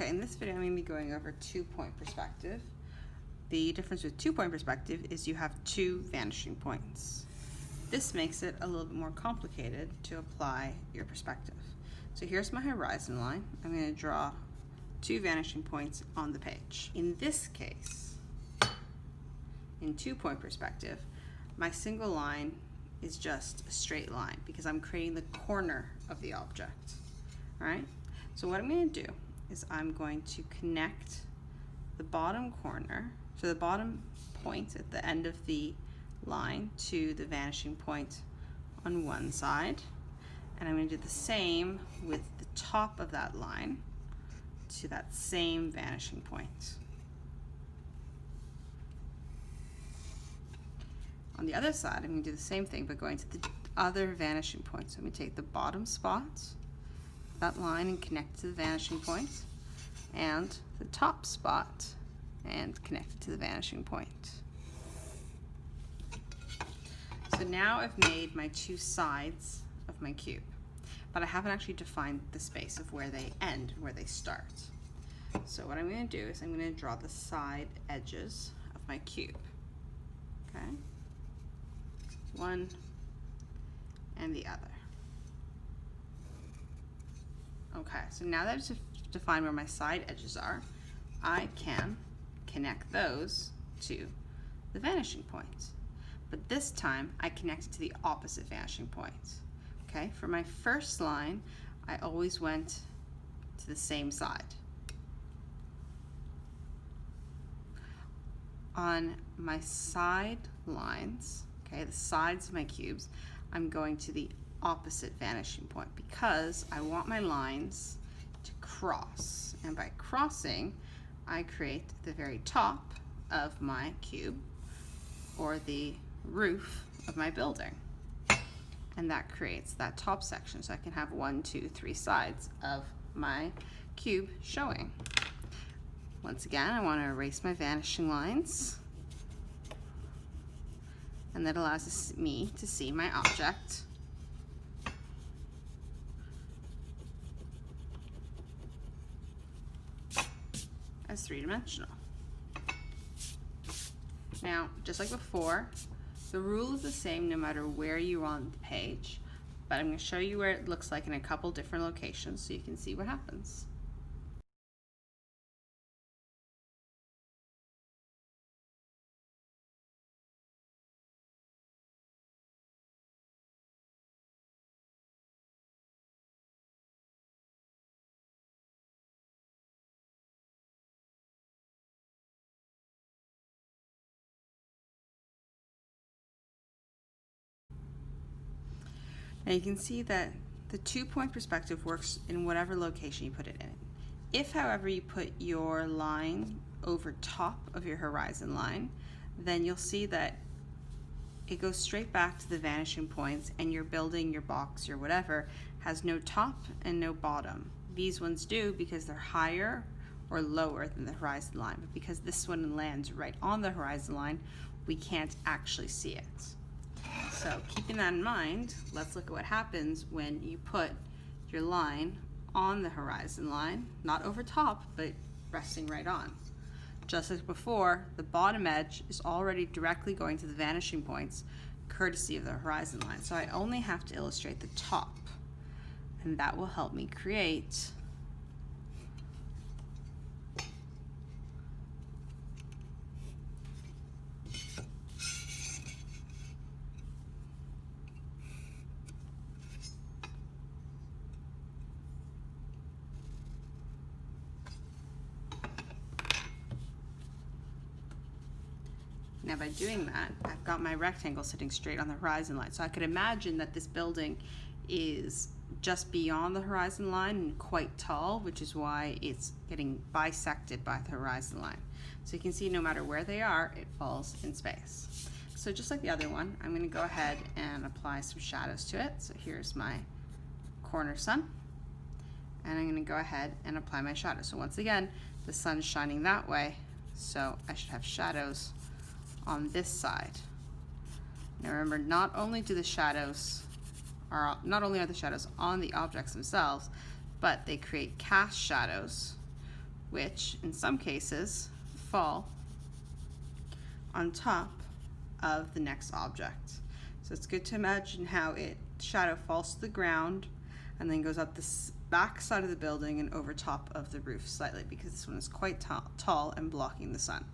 Okay, in this video I'm going to be going over 2-point perspective. The difference with 2-point perspective is you have 2 vanishing points. This makes it a little bit more complicated to apply your perspective. So here's my horizon line. I'm going to draw 2 vanishing points on the page. In this case, in 2-point perspective, my single line is just a straight line because I'm creating the corner of the object. All right? So what I'm going to do is I'm going to connect the bottom corner, so the bottom point at the end of the line, to the vanishing point on one side, and I'm going to do the same with the top of that line to that same vanishing point. On the other side, I'm going to do the same thing, but going to the other vanishing point. So I'm going to take the bottom spot, that line, and connect it to the vanishing point, and the top spot and connect it to the vanishing point. So now I've made my 2 sides of my cube, but I haven't actually defined the space of where they end and where they start. So what I'm going to do is I'm going to draw the side edges of my cube. Okay, one and the other. Okay, so now that I've defined where my side edges are, I can connect those to the vanishing points. But this time, I connect it to the opposite vanishing points. Okay, for my first line, I always went to the same side. On my side lines, okay, the sides of my cubes, I'm going to the opposite vanishing point because I want my lines to cross. And by crossing, I create the very top of my cube, or the roof of my building. And that creates that top section, so I can have 1, 2, 3 sides of my cube showing. Once again, I want to erase my vanishing lines, and that allows me to see my object as 3-dimensional. Now, just like before, the rule is the same no matter where you're on the page, but I'm going to show you where it looks like in a couple different locations so you can see what happens. Now you can see that the 2-point perspective works in whatever location you put it in. If, however, you put your line over top of your horizon line, then you'll see that it goes straight back to the vanishing points, and your building, your box, your whatever, has no top and no bottom. These ones do because they're higher or lower than the horizon line, but because this one lands right on the horizon line, we can't actually see it. So keeping that in mind, let's look at what happens when you put your line on the horizon line, not over top, but resting right on. Just as before, the bottom edge is already directly going to the vanishing points, courtesy of the horizon line. So I only have to illustrate the top, and that will help me create Now by doing that, I've got my rectangle sitting straight on the horizon line. So I could imagine that this building is just beyond the horizon line and quite tall, which is why it's getting bisected by the horizon line. So you can see no matter where they are, it falls in space. So just like the other one, I'm going to go ahead and apply some shadows to it. So here's my corner sun, and I'm going to go ahead and apply my shadow. So once again, the sun's shining that way, so I should have shadows on this side. Now remember, not only are the shadows on the objects themselves, but they create cast shadows which in some cases fall on top of the next object. So it's good to imagine how shadow falls to the ground and then goes up the back side of the building and over top of the roof slightly, because this one is quite tall and blocking the sun.